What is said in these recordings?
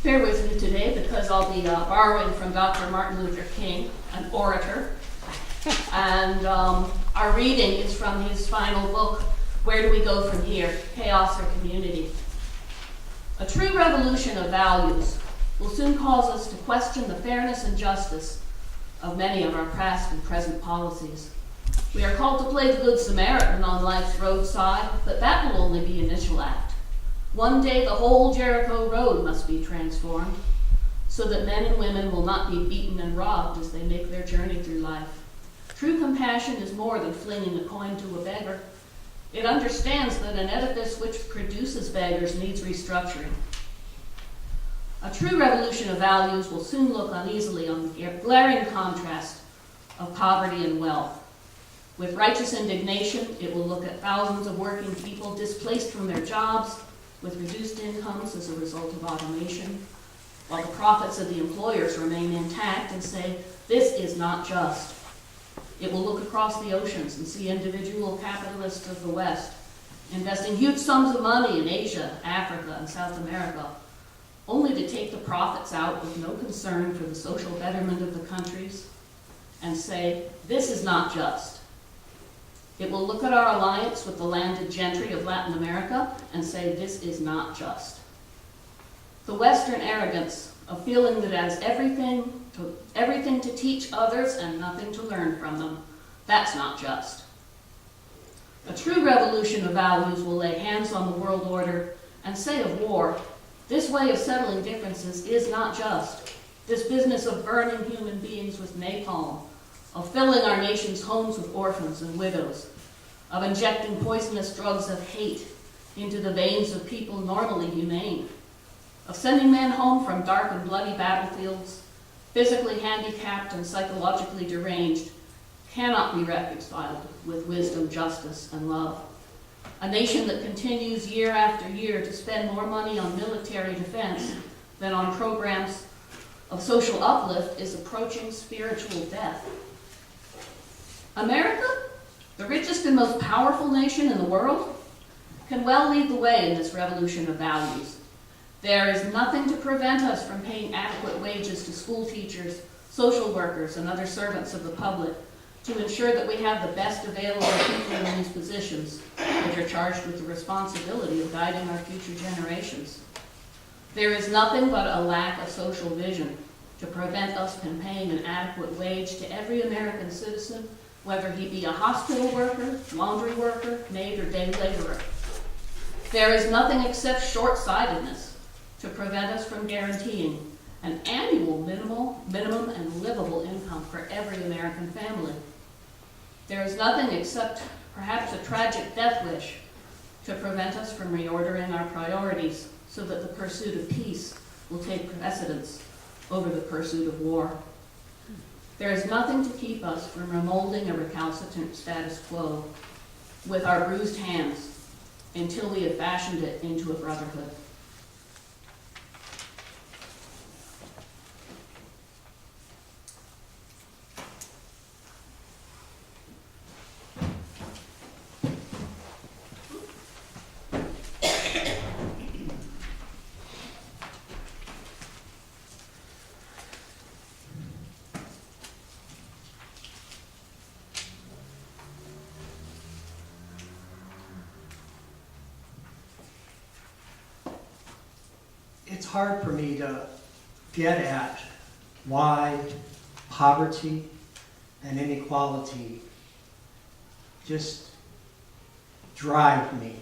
Bear with me today because I'll be borrowing from Dr. Martin Luther King, an orator. And our reading is from his final book, Where Do We Go From Here? Chaos or Community? A true revolution of values will soon cause us to question the fairness and justice of many of our past and present policies. We are called to play the Good Samaritan on life's roadside, but that will only be initial act. One day the whole Jericho road must be transformed so that men and women will not be beaten and robbed as they make their journey through life. True compassion is more than flinging a coin to a beggar. It understands that an edifice which produces beggars needs restructuring. A true revolution of values will soon look uneasily on the glaring contrast of poverty and wealth. With righteous indignation, it will look at thousands of working people displaced from their jobs with reduced incomes as a result of automation, while the profits of the employers remain intact and say, this is not just. It will look across the oceans and see individual capitalists of the West investing huge sums of money in Asia, Africa, and South America, only to take the profits out with no concern for the social betterment of the countries and say, this is not just. It will look at our alliance with the landed gentry of Latin America and say, this is not just. The Western arrogance of feeling that it has everything to teach others and nothing to learn from them, that's not just. A true revolution of values will lay hands on the world order and say of war, this way of settling differences is not just. This business of burning human beings with napalm, of filling our nation's homes with orphans and widows, of injecting poisonous drugs of hate into the veins of people normally humane, of sending men home from dark and bloody battlefields, physically handicapped and psychologically deranged, cannot be reconciled with wisdom, justice, and love. A nation that continues year after year to spend more money on military defense than on programs of social uplift is approaching spiritual death. America, the richest and most powerful nation in the world, can well lead the way in this revolution of values. There is nothing to prevent us from paying adequate wages to school teachers, social workers, and other servants of the public to ensure that we have the best available people in these positions, which are charged with the responsibility of guiding our future generations. There is nothing but a lack of social vision to prevent us from paying an adequate wage to every American citizen, whether he be a hospital worker, laundry worker, maid, or day laborer. There is nothing except short-sightedness to prevent us from guaranteeing an annual minimum and livable income for every American family. There is nothing except perhaps a tragic death wish to prevent us from reordering our priorities so that the pursuit of peace will take precedence over the pursuit of war. There is nothing to keep us from remolding a recalcitrant status quo with our bruised hands until we have fashioned it into a brotherhood. It's hard for me to get at why poverty and inequality just drive me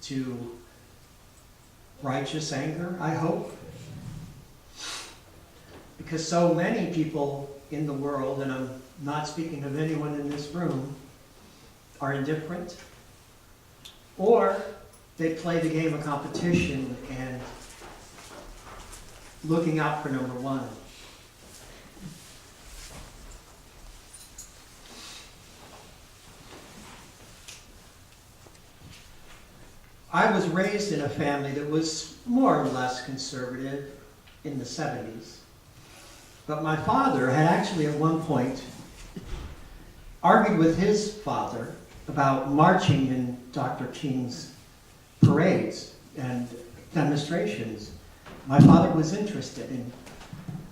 to righteous anger, I hope. Because so many people in the world, and I'm not speaking of anyone in this room, are indifferent, or they play the game of competition and looking out for number one. I was raised in a family that was more or less conservative in the 70s. But my father had actually at one point argued with his father about marching in Dr. King's parades and demonstrations. my father was interested in.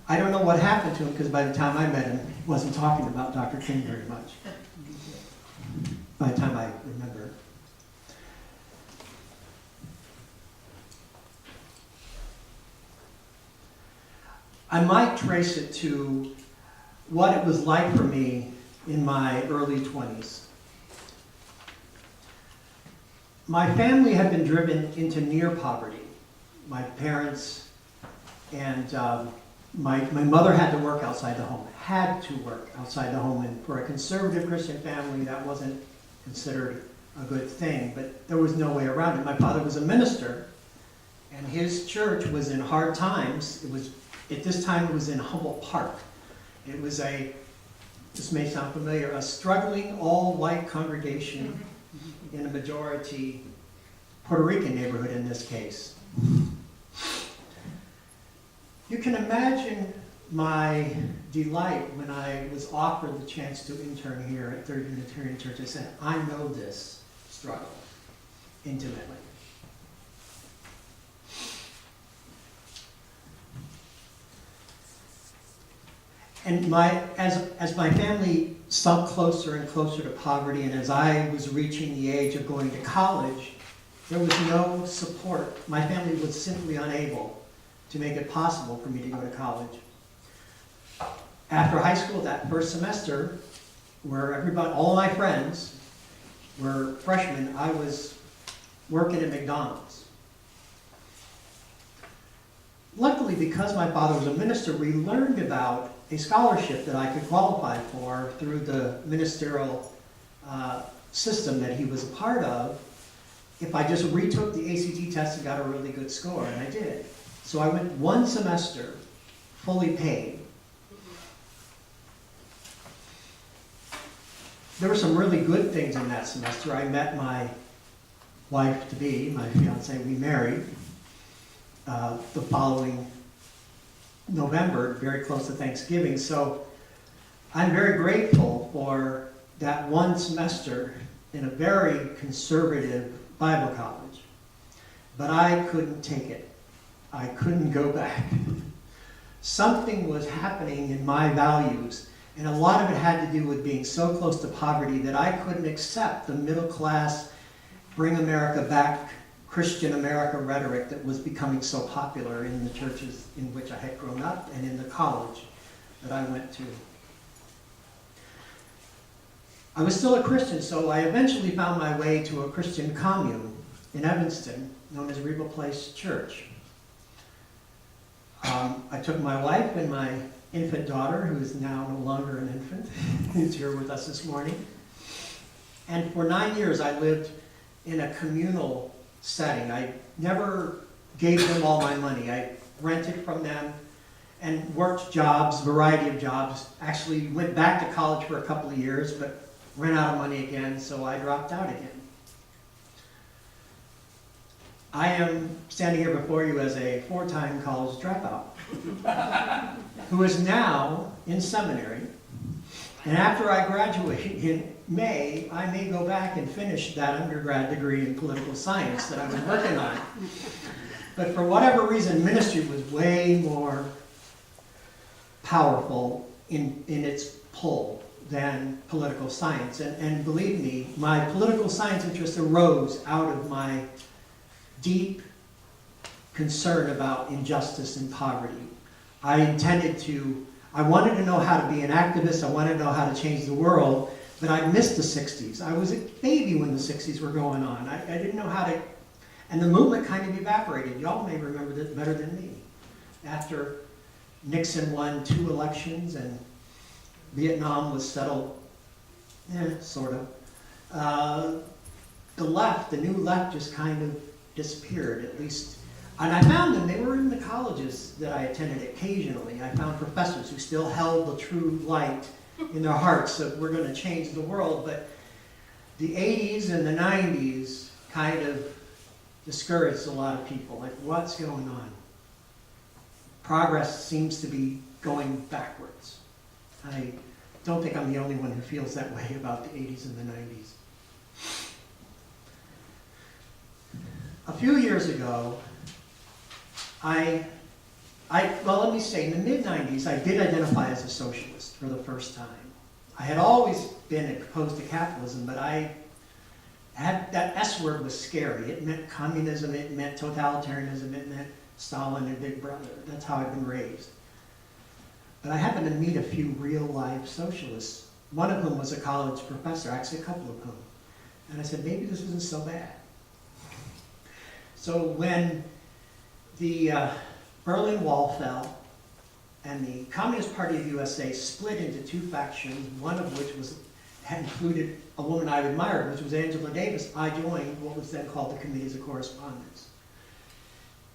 I don't know what happened to him, because by the time I met him, he wasn't talking about Dr. King very much. By the time I remember. I might trace it to what it was like for me in my early 20s. My family had been driven into near poverty. My parents and my mother had to work outside the home, had to work outside the home, and for a conservative Christian family, that wasn't considered a good thing, but there was no way around it. My father was a minister, and his church was in hard times. At this time, it was in Humboldt Park. It was this may sound familiar, a struggling all-white congregation in a majority Puerto Rican neighborhood in this case. You can imagine my delight when I was offered the chance to intern here at Third Unitarian Church. I said, I know this struggle intimately. And as my family sunk closer and closer to poverty, and as I was reaching the age of going to college, there was no support. My family was simply unable to make it possible for me to go to college. After high school, that first semester, where all my friends were freshmen, I was working at McDonald's. Luckily, because my father was a minister, we learned about a scholarship that I could qualify for through the ministerial system that he was a part of if I just retook the ACT test and got a really good score, and I did. So I went one semester, fully paid. There were some really good things in that semester. I met my wife-to-be, my fiance. We married the following November, very close to Thanksgiving. So I'm very grateful for that one semester in a very conservative Bible college. But I couldn't take it. I couldn't go back. Something was happening in my values, and a lot of it had to do with being so close to poverty that I couldn't accept the middle class, bring America back, Christian America rhetoric that was becoming so popular in the churches in which I had grown up and in the college that I went to. I was still a Christian, so I eventually found my way to a Christian commune in Evanston, known as Reba Place Church. I took my wife and my infant daughter, who is now no longer an infant, who's here with us this morning. And for 9 years, I lived in a communal setting. I never gave them all my money. I rented from them and worked jobs, variety of jobs. Actually went back to college for a couple of years, but ran out of money again, so I dropped out again. I am standing here before you as a 4-time college dropout who is now in seminary. And after I graduate in May, I may go back and finish that undergrad degree in political science that I was working on. But for whatever reason, ministry was way more powerful in its pull than political science. And believe me, my political science interest arose out of my deep concern about injustice and poverty. I wanted to know how to be an activist, I wanted to know how to change the world, but I missed the 60s. I was a baby when the 60s were going on. I didn't know how to, and the movement kind of evaporated. Y'all may remember that better than me. After Nixon won 2 elections and Vietnam was settled, sort of. The new left just kind of disappeared, at least. And I found them, they were in the colleges that I attended occasionally. I found professors who still held the true light in their hearts that we're going to change the world. But the 80s and the 90s kind of discouraged a lot of people. Like, what's going on? Progress seems to be going backwards. I don't think I'm the only one who feels that way about the 80s and the 90s. A few years ago, I Well, let me say, in the mid-90s, I did identify as a socialist for the first time. I had always been opposed to capitalism, but that S word was scary. It meant communism, it meant totalitarianism, it meant Stalin and Big Brother. That's how I've been raised. But I happened to meet a few real-life socialists, one of whom was a college professor, actually a couple of whom. And I said, maybe this isn't so bad. So when the Berlin Wall fell and the Communist Party of the USA split into two factions, one of which had included a woman I admired, which was Angela Davis, I joined what was then called the Committees of Correspondence.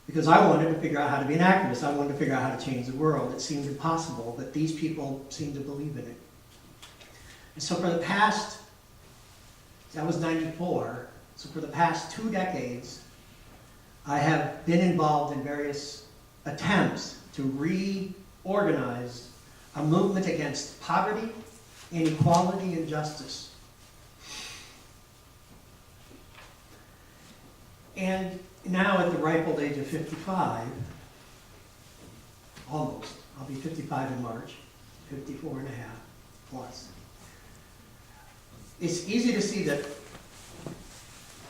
Because I wanted to figure out how to be an activist. I wanted to figure out how to change the world. It seemed impossible, but these people seemed to believe in it. And so for the past, that was 94, so for the past 2 decades, I have been involved in various attempts to reorganize a movement against poverty, inequality, and justice. And now at the ripe old age of 55, almost, I'll be 55 in March, 54 and a half plus. It's easy to see that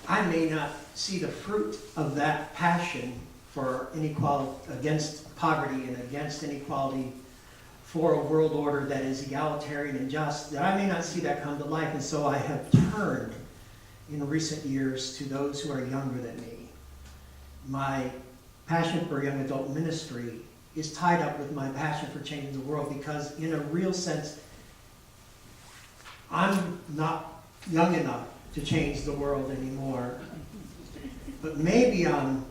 I may not see the fruit of that passion for inequality, against poverty and against inequality, for a world order that is egalitarian and just, that I may not see that come to life. And so I have turned in recent years to those who are younger than me. My passion for young adult ministry is tied up with my passion for changing the world, because in a real sense, I'm not young enough to change the world anymore, but maybe I'm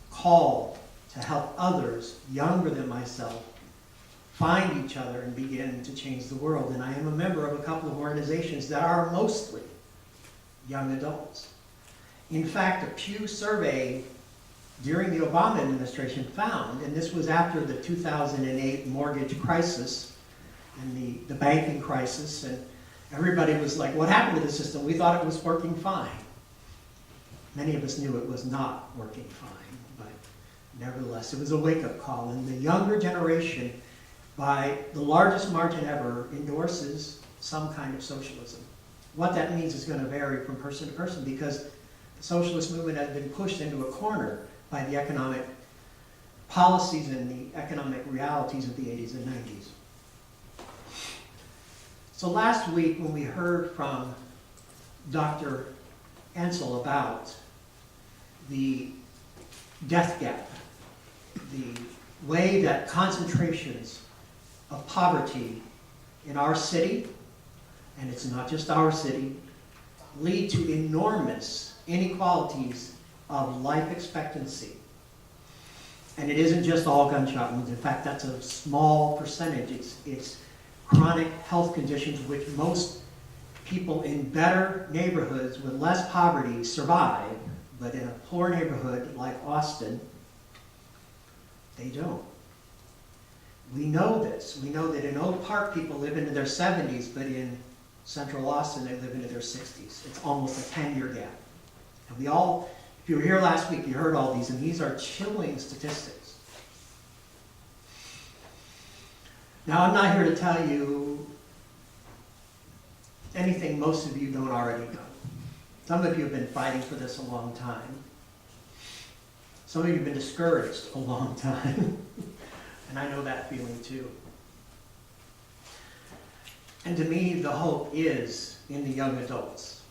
called to help others younger than myself find each other and begin to change the world. And I am a member of a couple of organizations that are mostly young adults. In fact, a Pew survey during the Obama administration found, and this was after the 2008 mortgage crisis and the banking crisis, and everybody was like, what happened to the system? We thought it was working fine. Many of us knew it was not working fine, but nevertheless, it was a wake-up call. And the younger generation, by the largest margin ever, endorses some kind of socialism. What that means is going to vary from person to person, because the socialist movement has been pushed into a corner by the economic policies and the economic realities of the 80s and 90s. So last week, when we heard from Dr. Ansel about the death gap, the way that concentrations of poverty in our city, and it's not just our city, lead to enormous inequalities of life expectancy. And it isn't just all gunshot wounds. In fact, that's a small percentage. It's chronic health conditions which most people in better neighborhoods with less poverty survive, but in a poor neighborhood like Austin, they don't. We know this. We know that in Oak Park people live into their 70s, but in Central Austin they live into their 60s. It's almost a 10-year gap. And we all, if you were here last week, you heard all these, and these are chilling statistics. Now, I'm not here to tell you anything most of you don't already know. Some of you have been fighting for this a long time. Some of you have been discouraged a long time. And I know that feeling too. And to me, the hope is in the young adults.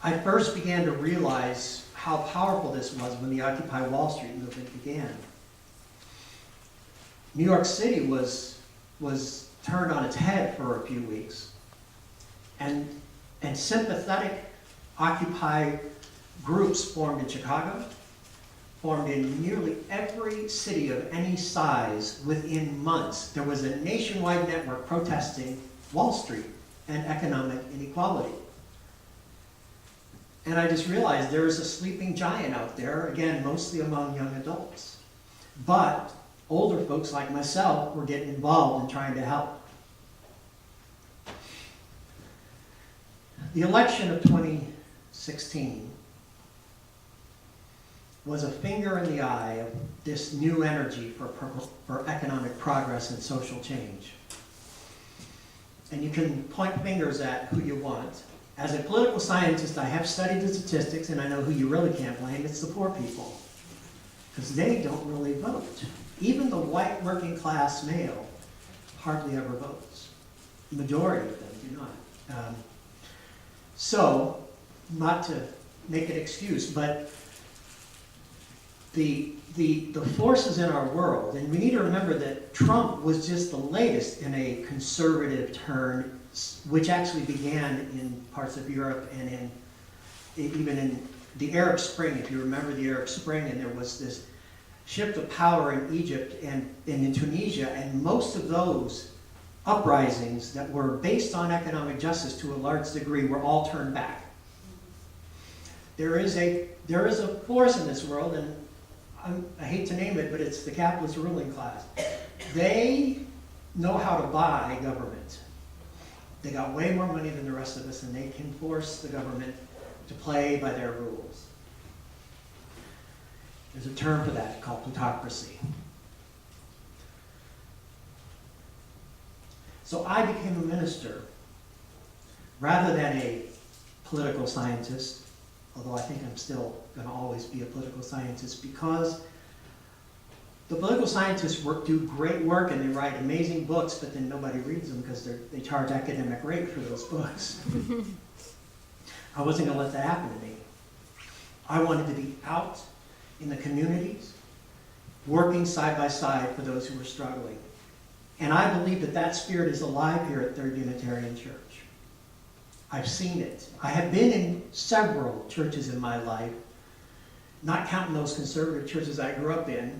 I first began to realize how powerful this was when the Occupy Wall Street movement began. New York City was turned on its head for a few weeks. And sympathetic Occupy groups formed in Chicago, formed in nearly every city of any size within months. There was a nationwide network protesting Wall Street and economic inequality. And I just realized there is a sleeping giant out there, again, mostly among young adults. But older folks like myself were getting involved in trying to help. The election of 2016 was a finger in the eye of this new energy for economic progress and social change. And you can point fingers at who you want. As a political scientist, I have studied the statistics, and I know who you really can't blame. It's the poor people, because they don't really vote. Even the white working class male hardly ever votes. The majority of them do not. So, not to make an excuse, but the forces in our world, and we need to remember that Trump was just the latest in a conservative turn, which actually began in parts of Europe and even in the Arab Spring, if you remember the Arab Spring, and there was this shift of power in Egypt and in Tunisia, and most of those uprisings that were based on economic justice to a large degree were all turned back. There is a force in this world, and I hate to name it, but it's the capitalist ruling class. They know how to buy government. They got way more money than the rest of us, and they can force the government to play by their rules. There's a term for that called plutocracy. So I became a minister rather than a political scientist, although I think I'm still going to always be a political scientist, because the political scientists do great work and they write amazing books, but then nobody reads them because they charge academic rate for those books. I wasn't going to let that happen to me. I wanted to be out in the communities, working side by side for those who were struggling. And I believe that that spirit is alive here at Third Unitarian Church. I've seen it. I have been in several churches in my life, not counting those conservative churches I grew up in,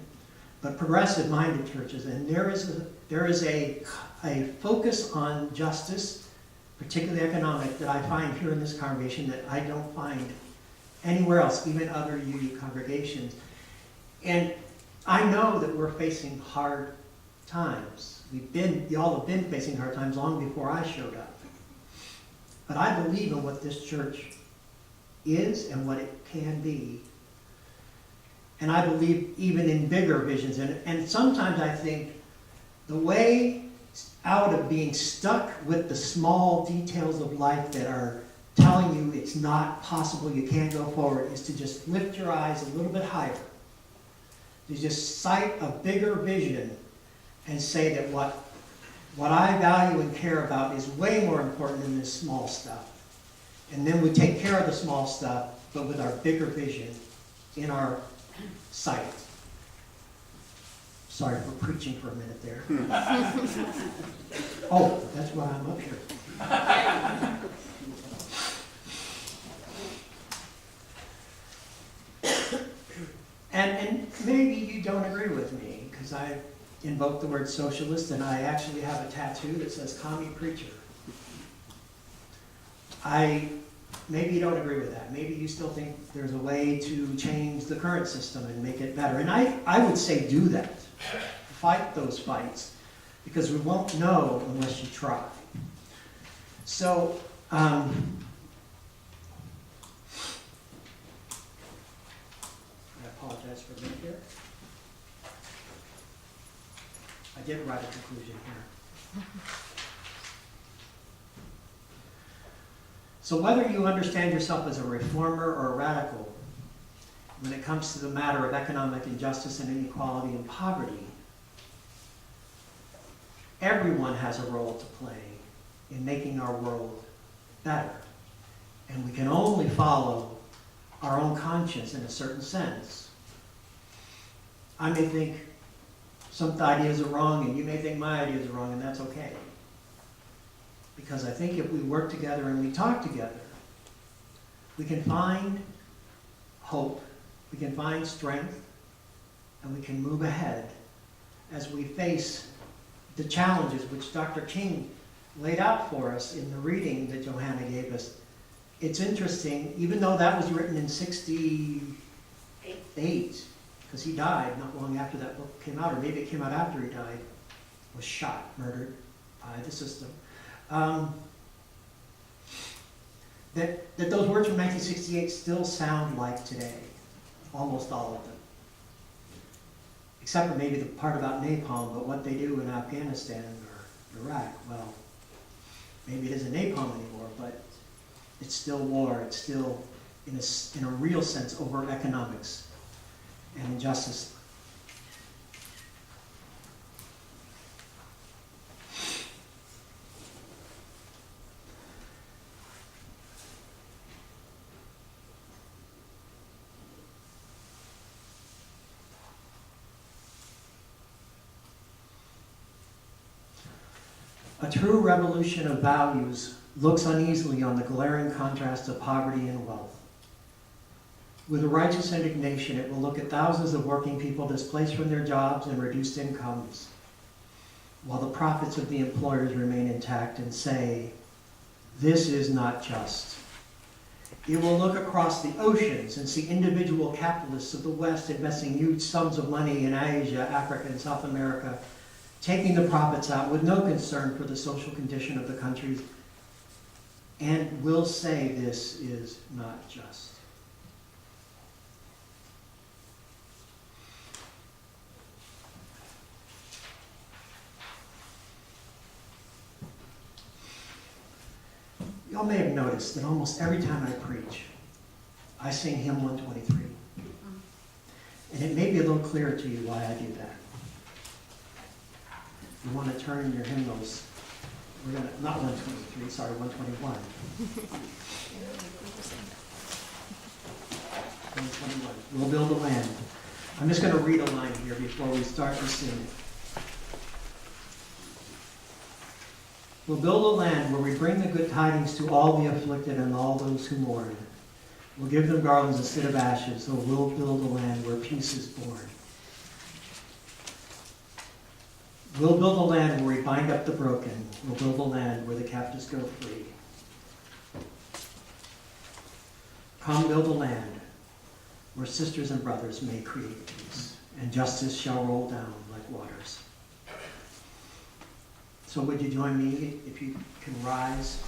but progressive-minded churches. And there is a focus on justice, particularly economic, that I find here in this congregation that I don't find anywhere else, even other UU congregations. And I know that we're facing hard times. Y'all have been facing hard times long before I showed up. But I believe in what this church is and what it can be. And I believe even in bigger visions. And sometimes I think the way out of being stuck with the small details of life that are telling you it's not possible, you can't go forward, is to just lift your eyes a little bit higher. To just sight a bigger vision and say that what I value and care about is way more important than this small stuff. And then we take care of the small stuff, but with our bigger vision in our sight. Sorry for preaching for a minute there. Oh, that's why I'm up here. And maybe you don't agree with me, because I invoked the word socialist, and I actually have a tattoo that says commie preacher. Maybe you don't agree with that. Maybe you still think there's a way to change the current system and make it better. And I would say do that. Fight those fights, because we won't know unless you try. So, I apologize for a minute here. I did write a conclusion here. So whether you understand yourself as a reformer or a radical, when it comes to the matter of economic injustice and inequality and poverty, everyone has a role to play in making our world better. And we can only follow our own conscience in a certain sense. I may think some ideas are wrong, and you may think my ideas are wrong, and that's okay. Because I think if we work together and we talk together, we can find hope, we can find strength, and we can move ahead as we face the challenges which Dr. King laid out for us in the reading that Johanna gave us. It's interesting, even though that was written in 68, because he died not long after that book came out, or maybe it came out after he died, was shot, murdered by the system. That those words from 1968 still sound like today, almost all of them. except for maybe the part about napalm, but what they do in Afghanistan or Iraq, well, maybe it isn't napalm anymore, but it's still war. It's still, in a real sense, over economics and injustice. A true revolution of values looks uneasily on the glaring contrast of poverty and wealth. With a righteous indignation, it will look at thousands of working people displaced from their jobs and reduced incomes, while the profits of the employers remain intact, and say, this is not just. It will look across the oceans and see individual capitalists of the West investing huge sums of money in Asia, Africa, and South America, taking the profits out with no concern for the social condition of the countries, and will say this is not just. Y'all may have noticed that almost every time I preach, I sing hymn 123. And it may be a little clearer to you why I do that. You want to turn in your hymnals. We're going to, not 123, sorry, 121. 121. We'll build a land. I'm just going to read a line here before we start to sing. We'll build a land where we bring the good tidings to all the afflicted and all those who mourn. We'll give them garlands instead of ashes, so we'll build a land where peace is born. We'll build a land where we bind up the broken. We'll build a land where the captives go free. Come build a land where sisters and brothers may create peace, and justice shall roll down like waters. So would you join me if you can rise?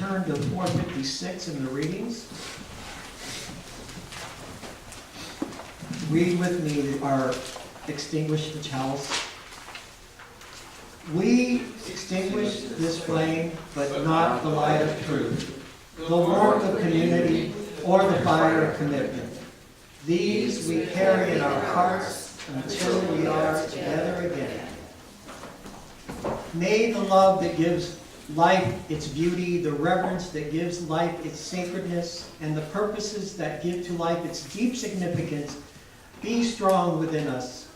turn to 456 in the readings. Read with me our extinguish the chalice. We extinguish this flame, but not the light of truth, the warmth of community, or the fire of commitment. These we carry in our hearts until we are together again. May the love that gives life its beauty, the reverence that gives life its sacredness, and the purposes that give to life its deep significance be strong within us,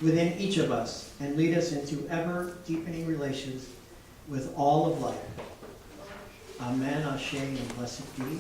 within each of us, and lead us into ever-deepening relations with all of life. Amen, Ashe, and blessed be.